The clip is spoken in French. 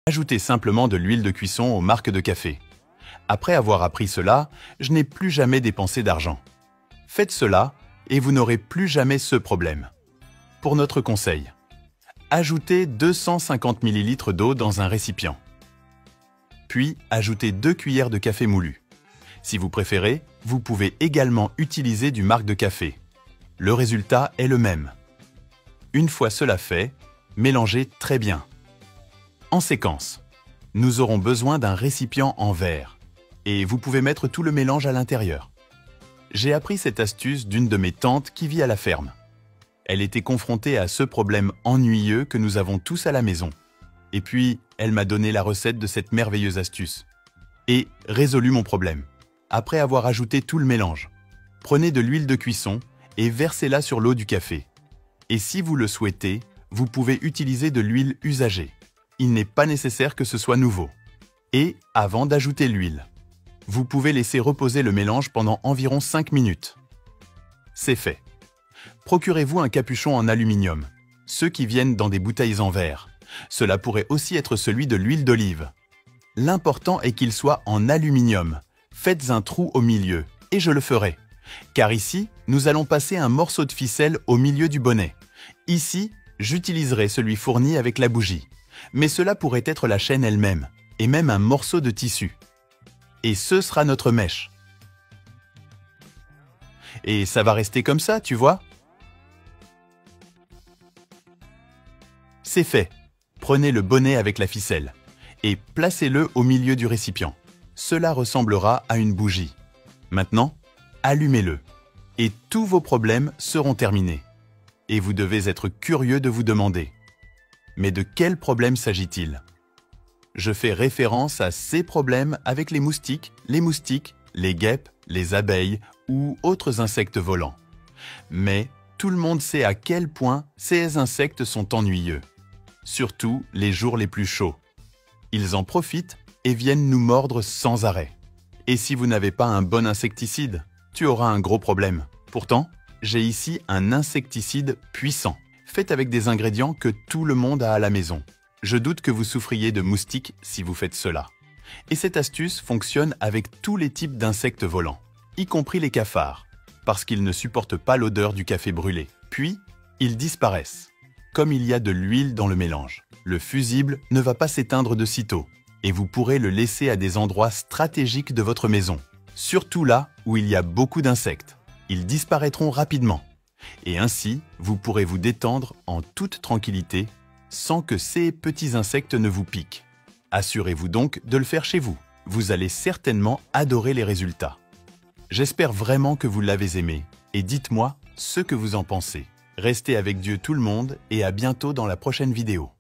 Ajoutez simplement de l'huile de cuisson aux marques de café. Après avoir appris cela, je n'ai plus jamais dépensé d'argent. Faites cela et vous n'aurez plus jamais ce problème. Pour notre conseil, ajoutez 250 ml d'eau dans un récipient. Puis, ajoutez 2 cuillères de café moulu. Si vous préférez, vous pouvez également utiliser du marc de café. Le résultat est le même. Une fois cela fait, mélangez très bien. En séquence, nous aurons besoin d'un récipient en verre et vous pouvez mettre tout le mélange à l'intérieur. J'ai appris cette astuce d'une de mes tantes qui vit à la ferme. Elle était confrontée à ce problème ennuyeux que nous avons tous à la maison. Et puis, elle m'a donné la recette de cette merveilleuse astuce. Et résolu mon problème. Après avoir ajouté tout le mélange, prenez de l'huile de cuisson et versez-la sur l'eau du café. Et si vous le souhaitez, vous pouvez utiliser de l'huile usagée. Il n'est pas nécessaire que ce soit nouveau. Et avant d'ajouter l'huile, vous pouvez laisser reposer le mélange pendant environ 5 minutes. C'est fait. Procurez-vous un capuchon en aluminium, ceux qui viennent dans des bouteilles en verre. Cela pourrait aussi être celui de l'huile d'olive. L'important est qu'il soit en aluminium. Faites un trou au milieu, et je le ferai. Car ici, nous allons passer un morceau de ficelle au milieu du bonnet. Ici, j'utiliserai celui fourni avec la bougie. Mais cela pourrait être la chaîne elle-même, et même un morceau de tissu. Et ce sera notre mèche. Et ça va rester comme ça, tu vois? C'est fait. Prenez le bonnet avec la ficelle et placez-le au milieu du récipient. Cela ressemblera à une bougie. Maintenant, allumez-le et tous vos problèmes seront terminés. Et vous devez être curieux de vous demander: mais de quel problème s'agit-il? Je fais référence à ces problèmes avec les moustiques, les guêpes, les abeilles ou autres insectes volants. Mais tout le monde sait à quel point ces insectes sont ennuyeux. Surtout les jours les plus chauds. Ils en profitent et viennent nous mordre sans arrêt. Et si vous n'avez pas un bon insecticide, tu auras un gros problème. Pourtant, j'ai ici un insecticide puissant, fait avec des ingrédients que tout le monde a à la maison. Je doute que vous souffriez de moustiques si vous faites cela. Et cette astuce fonctionne avec tous les types d'insectes volants, y compris les cafards, parce qu'ils ne supportent pas l'odeur du café brûlé. Puis, ils disparaissent. Comme il y a de l'huile dans le mélange, le fusible ne va pas s'éteindre de sitôt et vous pourrez le laisser à des endroits stratégiques de votre maison, surtout là où il y a beaucoup d'insectes. Ils disparaîtront rapidement et ainsi vous pourrez vous détendre en toute tranquillité sans que ces petits insectes ne vous piquent. Assurez-vous donc de le faire chez vous. Vous allez certainement adorer les résultats. J'espère vraiment que vous l'avez aimé et dites-moi ce que vous en pensez. Restez avec Dieu tout le monde et à bientôt dans la prochaine vidéo.